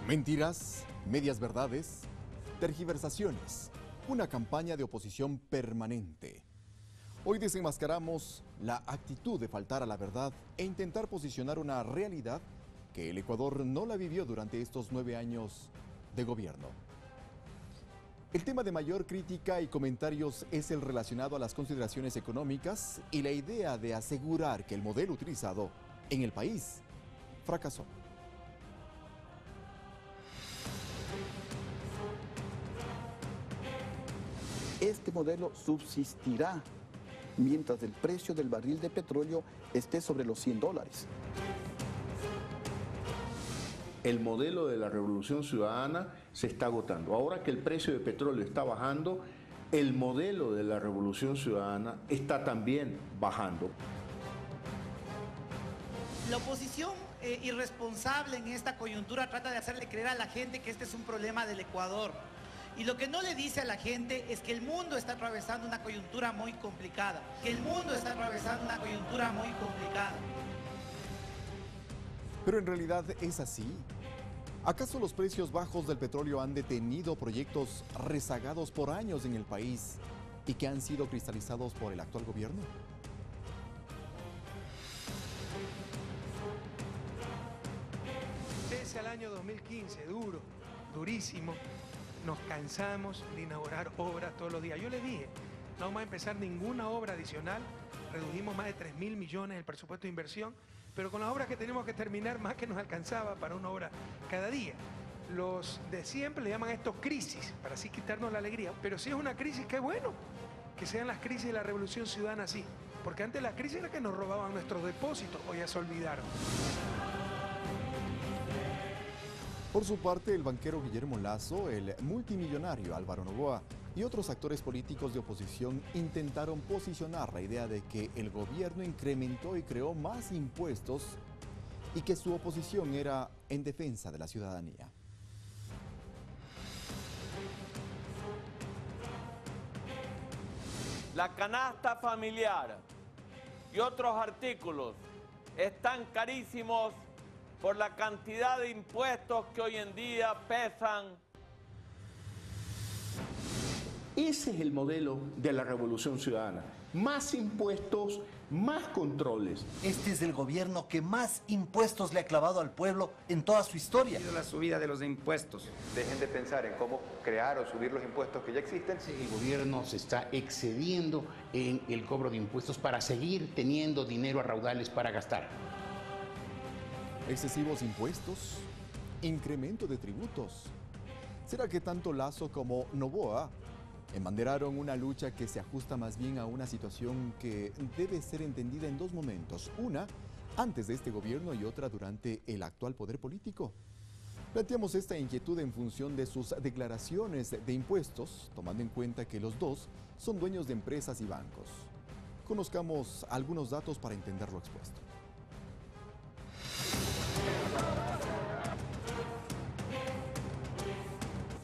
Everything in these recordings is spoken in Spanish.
Mentiras, medias verdades, tergiversaciones, una campaña de oposición permanente. Hoy desenmascaramos la actitud de faltar a la verdad e intentar posicionar una realidad que el Ecuador no la vivió durante estos 9 años de gobierno. El tema de mayor crítica y comentarios es el relacionado a las consideraciones económicas y la idea de asegurar que el modelo utilizado en el país fracasó. Este modelo subsistirá mientras el precio del barril de petróleo esté sobre los $100. El modelo de la revolución ciudadana se está agotando. Ahora que el precio de petróleo está bajando, el modelo de la revolución ciudadana está también bajando. La oposición irresponsable en esta coyuntura trata de hacerle creer a la gente que este es un problema del Ecuador. Y lo que no le dice a la gente es que el mundo está atravesando una coyuntura muy complicada. Pero en realidad es así. ¿Acaso los precios bajos del petróleo han detenido proyectos rezagados por años en el país y que han sido cristalizados por el actual gobierno? Pese al año 2015, durísimo, nos cansamos de inaugurar obras todos los días. Yo les dije, no vamos a empezar ninguna obra adicional, redujimos más de 3.000 millones el presupuesto de inversión, pero con las obras que tenemos que terminar más que nos alcanzaba para una obra cada día. Los de siempre le llaman esto crisis, para así quitarnos la alegría, pero si es una crisis, qué bueno que sean las crisis de la revolución ciudadana así, porque antes la crisis era que nos robaban nuestros depósitos, o ya se olvidaron. Por su parte, el banquero Guillermo Lasso, el multimillonario Álvaro Noboa y otros actores políticos de oposición intentaron posicionar la idea de que el gobierno incrementó y creó más impuestos y que su oposición era en defensa de la ciudadanía. La canasta familiar y otros artículos están carísimos por la cantidad de impuestos que hoy en día pesan. Ese es el modelo de la revolución ciudadana. Más impuestos, más controles. Este es el gobierno que más impuestos le ha clavado al pueblo en toda su historia. La subida de los impuestos. Dejen de pensar en cómo crear o subir los impuestos que ya existen. El gobierno se está excediendo en el cobro de impuestos para seguir teniendo dinero a raudales para gastar. Excesivos impuestos, incremento de tributos. ¿Será que tanto Lasso como Noboa embanderaron una lucha que se ajusta más bien a una situación que debe ser entendida en dos momentos? Una, antes de este gobierno, y otra durante el actual poder político. Planteamos esta inquietud en función de sus declaraciones de impuestos, tomando en cuenta que los dos son dueños de empresas y bancos. Conozcamos algunos datos para entender lo expuesto.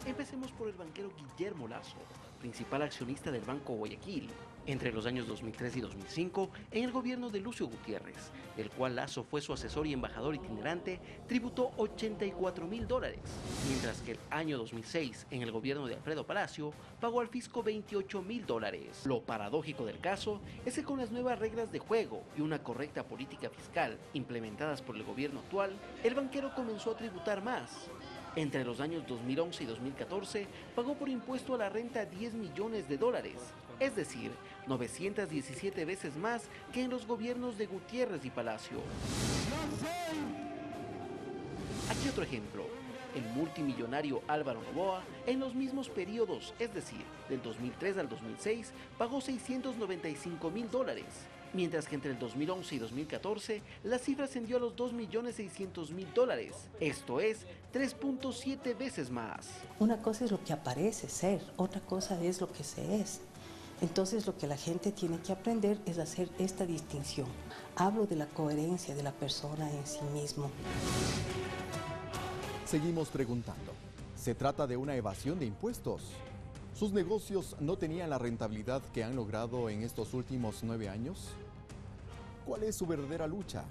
Empecemos por el banquero Guillermo Lasso, principal accionista del Banco Guayaquil, entre los años 2003 y 2005 en el gobierno de Lucio Gutiérrez, del cual Lasso fue su asesor y embajador itinerante, tributó $84.000, mientras que el año 2006 en el gobierno de Alfredo Palacio pagó al fisco $28.000. Lo paradójico del caso es que con las nuevas reglas de juego y una correcta política fiscal implementadas por el gobierno actual, el banquero comenzó a tributar más. Entre los años 2011 y 2014 pagó por impuesto a la renta $10 millones, es decir, 917 veces más que en los gobiernos de Gutiérrez y Palacio. Aquí otro ejemplo. El multimillonario Álvaro Noboa, en los mismos periodos, es decir, del 2003 al 2006, pagó $695.000, mientras que entre el 2011 y 2014 la cifra ascendió a los $2.600.000, esto es 3.7 veces más. Una cosa es lo que aparece ser, otra cosa es lo que se es. Entonces lo que la gente tiene que aprender es hacer esta distinción. Hablo de la coherencia de la persona en sí mismo. Seguimos preguntando, ¿se trata de una evasión de impuestos? ¿Sus negocios no tenían la rentabilidad que han logrado en estos últimos 9 años? ¿Cuál es su verdadera lucha?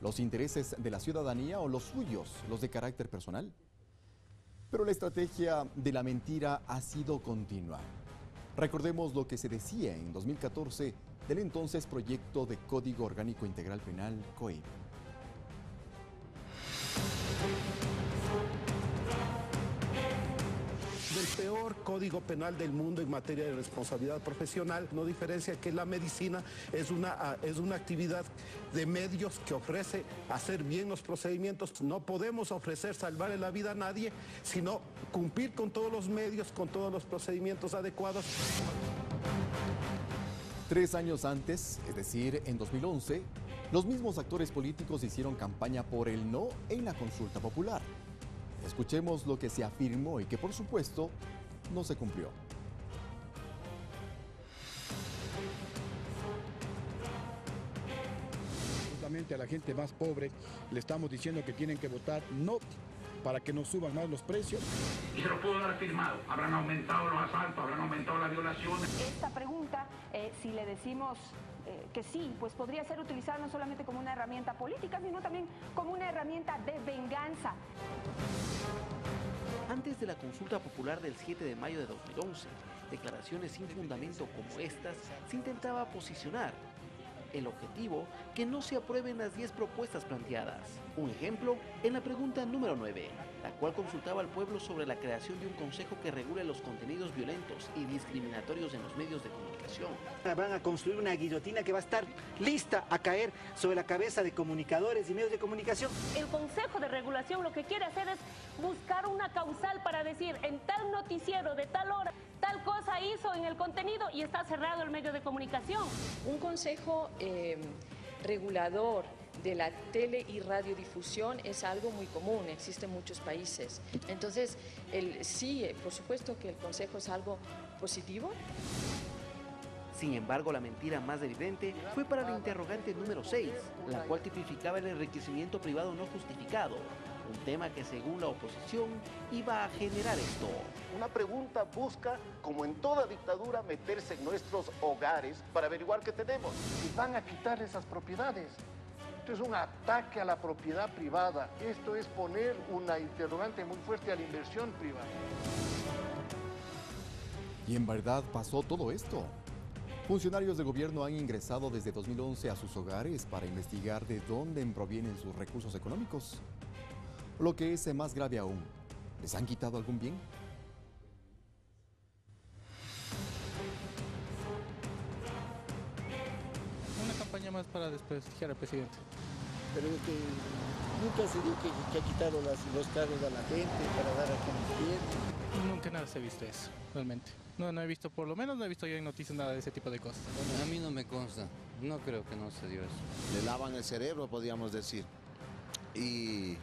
¿Los intereses de la ciudadanía o los suyos, los de carácter personal? Pero la estrategia de la mentira ha sido continua. Recordemos lo que se decía en 2014 del entonces proyecto de Código Orgánico Integral Penal, COIP. Del peor código penal del mundo en materia de responsabilidad profesional, no diferencia que la medicina es una actividad de medios que ofrece hacer bien los procedimientos. No podemos ofrecer salvarle la vida a nadie, sino cumplir con todos los medios, con todos los procedimientos adecuados. 3 años antes, es decir, en 2011, los mismos actores políticos hicieron campaña por el no en la consulta popular. Escuchemos lo que se afirmó y que, por supuesto, no se cumplió. Justamente a la gente más pobre le estamos diciendo que tienen que votar no para que no suban más los precios. Y se lo puedo dar firmado. Habrán aumentado los asaltos, habrán aumentado las violaciones. Esta pregunta, si le decimos que sí, pues podría ser utilizada no solamente como una herramienta política, sino también como una herramienta de venganza. Antes de la consulta popular del 7 de mayo de 2011, declaraciones sin fundamento como estas se intentaba posicionar. El objetivo, que no se aprueben las 10 propuestas planteadas. Un ejemplo, en la pregunta número 9, la cual consultaba al pueblo sobre la creación de un consejo que regule los contenidos violentos y discriminatorios en los medios de comunicación. Van a construir una guillotina que va a estar lista a caer sobre la cabeza de comunicadores y medios de comunicación. El Consejo de Regulación lo que quiere hacer es buscar una causal para decir en tal noticiero de tal hora, tal cosa hizo en el contenido y está cerrado el medio de comunicación. Un consejo regulador de la tele y radiodifusión es algo muy común, existe en muchos países. Entonces, sí, por supuesto que el consejo es algo positivo. Sin embargo, la mentira más evidente fue para la interrogante número 6, la cual tipificaba el enriquecimiento privado no justificado, un tema que según la oposición iba a generar esto. Una pregunta busca, como en toda dictadura, meterse en nuestros hogares para averiguar qué tenemos. Y van a quitar esas propiedades. Esto es un ataque a la propiedad privada. Esto es poner una interrogante muy fuerte a la inversión privada. Y en verdad pasó todo esto. Funcionarios de gobierno han ingresado desde 2011 a sus hogares para investigar de dónde provienen sus recursos económicos. Lo que es más grave aún, ¿les han quitado algún bien? Una campaña más para desprestigiar al presidente. Pero nunca se dijo que ha quitado los cargos a la gente para dar a quienes quieren. Nunca nada se ha visto eso, realmente. No he visto, por lo menos no he visto yo en noticias nada de ese tipo de cosas. Bueno, a mí no me consta, no creo que no se dio eso. Le lavan el cerebro, podríamos decir. Y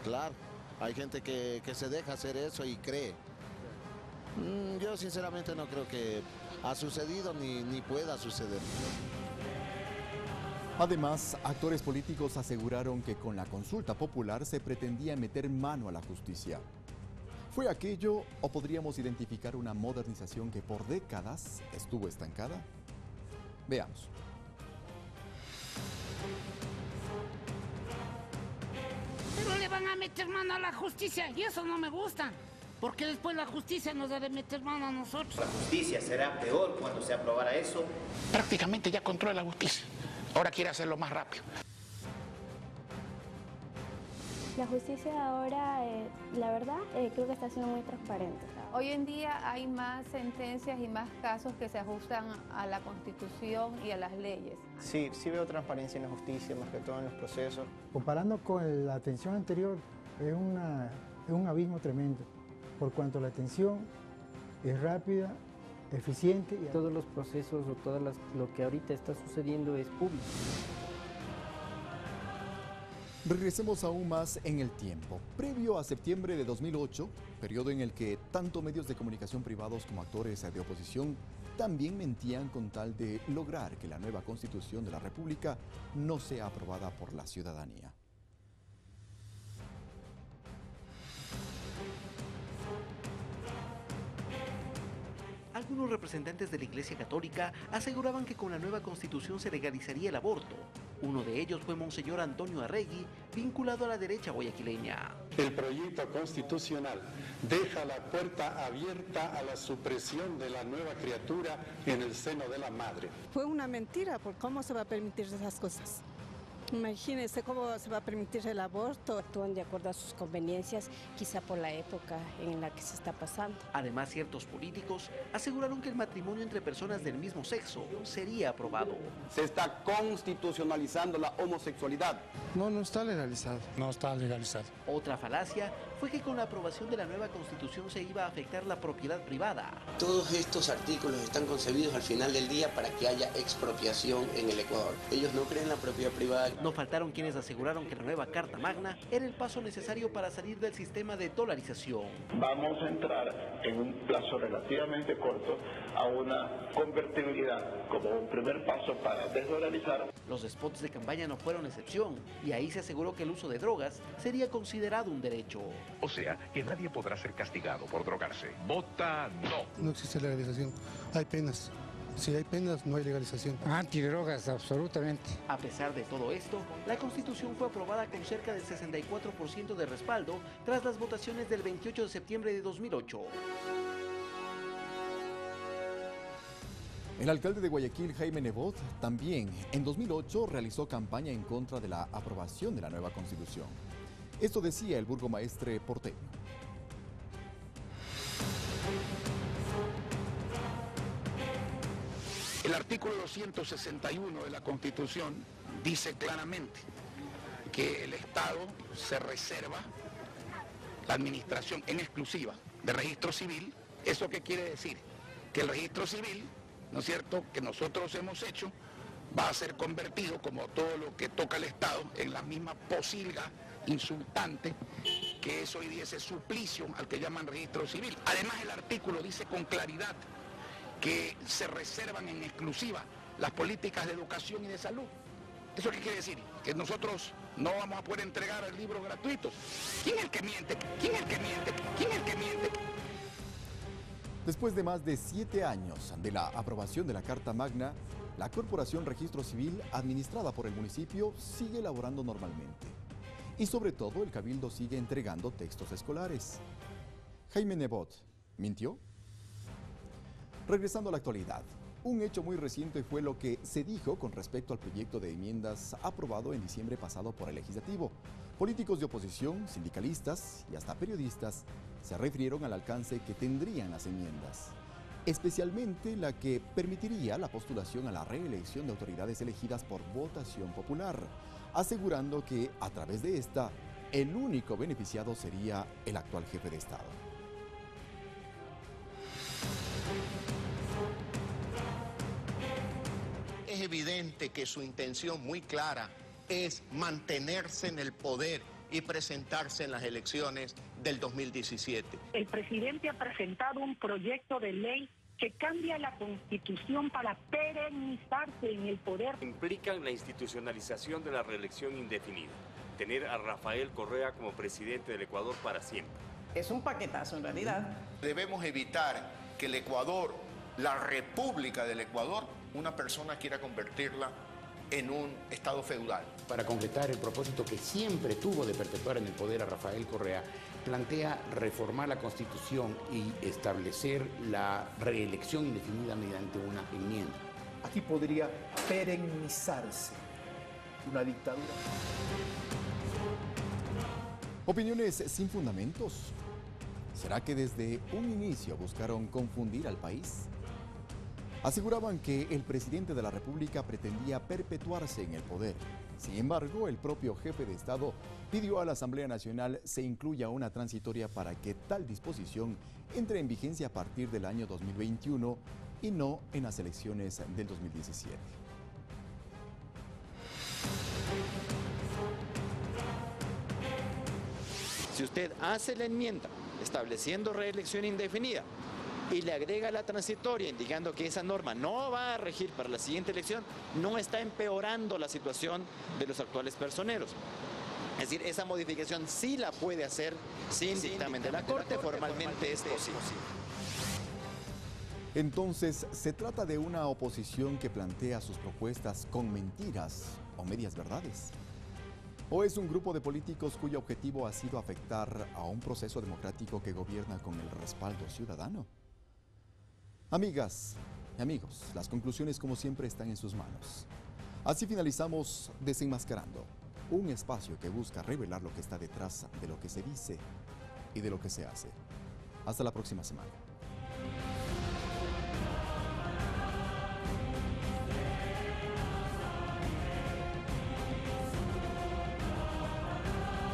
claro, hay gente que se deja hacer eso y cree. Yo sinceramente no creo que ha sucedido ni pueda suceder. Además, actores políticos aseguraron que con la consulta popular se pretendía meter mano a la justicia. ¿Fue aquello o podríamos identificar una modernización que por décadas estuvo estancada? Veamos. Pero le van a meter mano a la justicia y eso no me gusta. Porque después la justicia nos ha de meter mano a nosotros. La justicia será peor cuando se aprobara eso. Prácticamente ya controla la justicia. Ahora quiere hacerlo más rápido. La justicia ahora, la verdad, creo que está siendo muy transparente. Hoy en día hay más sentencias y más casos que se ajustan a la Constitución y a las leyes. Sí veo transparencia en la justicia, más que todo en los procesos. Comparando con la atención anterior, es un abismo tremendo, por cuanto la atención es rápida, eficiente. Y todos los procesos o lo que ahorita está sucediendo es público. Regresemos aún más en el tiempo. Previo a septiembre de 2008, periodo en el que tanto medios de comunicación privados como actores de oposición también mentían con tal de lograr que la nueva Constitución de la República no sea aprobada por la ciudadanía. Algo Algunos representantes de la Iglesia Católica aseguraban que con la nueva Constitución se legalizaría el aborto. Uno de ellos fue Monseñor Antonio Arregui, vinculado a la derecha guayaquileña. El proyecto constitucional deja la puerta abierta a la supresión de la nueva criatura en el seno de la madre. Fue una mentira, ¿por cómo se va a permitir esas cosas? Imagínense cómo se va a permitir el aborto. Actúan de acuerdo a sus conveniencias, quizá por la época en la que se está pasando. Además, ciertos políticos aseguraron que el matrimonio entre personas del mismo sexo sería aprobado. Se está constitucionalizando la homosexualidad. No está legalizado. No está legalizado. Otra falacia fue que con la aprobación de la nueva Constitución se iba a afectar la propiedad privada. Todos estos artículos están concebidos al final del día para que haya expropiación en el Ecuador. Ellos no creen en la propiedad privada. No faltaron quienes aseguraron que la nueva Carta Magna era el paso necesario para salir del sistema de dolarización. Vamos a entrar en un plazo relativamente corto a una convertibilidad como un primer paso para desdolarizar. Los spots de campaña no fueron excepción y ahí se aseguró que el uso de drogas sería considerado un derecho. O sea, que nadie podrá ser castigado por drogarse. Vota no. No existe legalización, hay penas. Si hay penas, no hay legalización. Antidrogas, absolutamente. A pesar de todo esto, la Constitución fue aprobada con cerca del 64% de respaldo tras las votaciones del 28 de septiembre de 2008. El alcalde de Guayaquil, Jaime Nebot, también en 2008 realizó campaña en contra de la aprobación de la nueva Constitución. Esto decía el burgomaestre porteño. El artículo 261 de la Constitución dice claramente que el Estado se reserva la administración en exclusiva de registro civil. ¿Eso qué quiere decir? Que el registro civil, ¿no es cierto?, que nosotros hemos hecho, va a ser convertido, como todo lo que toca al Estado, en la misma posilga insultante que es hoy día ese suplicio al que llaman registro civil. Además, el artículo dice con claridad que se reservan en exclusiva las políticas de educación y de salud. ¿Eso qué quiere decir? Que nosotros no vamos a poder entregar libros gratuitos. ¿Quién es el que miente? ¿Quién es el que miente? ¿Quién es el que miente? Después de más de 7 años de la aprobación de la Carta Magna, la Corporación Registro Civil, administrada por el municipio, sigue elaborando normalmente. Y sobre todo, el Cabildo sigue entregando textos escolares. Jaime Nebot, ¿mintió? Regresando a la actualidad, un hecho muy reciente fue lo que se dijo con respecto al proyecto de enmiendas aprobado en diciembre pasado por el Legislativo. Políticos de oposición, sindicalistas y hasta periodistas se refirieron al alcance que tendrían las enmiendas, especialmente la que permitiría la postulación a la reelección de autoridades elegidas por votación popular, asegurando que a través de esta, el único beneficiado sería el actual jefe de Estado. Es evidente que su intención muy clara es mantenerse en el poder y presentarse en las elecciones del 2017. El presidente ha presentado un proyecto de ley que cambia la Constitución para perennizarse en el poder. Implican la institucionalización de la reelección indefinida, tener a Rafael Correa como presidente del Ecuador para siempre. Es un paquetazo en realidad. Debemos evitar que el Ecuador, la República del Ecuador, una persona quiera convertirla en un estado feudal. Para completar el propósito que siempre tuvo de perpetuar en el poder a Rafael Correa, plantea reformar la Constitución y establecer la reelección indefinida mediante una enmienda. Aquí podría perennizarse una dictadura. Opiniones sin fundamentos. ¿Será que desde un inicio buscaron confundir al país? Aseguraban que el presidente de la República pretendía perpetuarse en el poder. Sin embargo, el propio jefe de Estado pidió a la Asamblea Nacional se incluya una transitoria para que tal disposición entre en vigencia a partir del año 2021 y no en las elecciones del 2017. Si usted hace la enmienda estableciendo reelección indefinida y le agrega la transitoria indicando que esa norma no va a regir para la siguiente elección, no está empeorando la situación de los actuales personeros. Es decir, esa modificación sí la puede hacer sin dictamen de la Corte, formalmente es posible. Entonces, ¿se trata de una oposición que plantea sus propuestas con mentiras o medias verdades? ¿O es un grupo de políticos cuyo objetivo ha sido afectar a un proceso democrático que gobierna con el respaldo ciudadano? Amigas y amigos, las conclusiones como siempre están en sus manos. Así finalizamos Desenmascarando, un espacio que busca revelar lo que está detrás de lo que se dice y de lo que se hace. Hasta la próxima semana.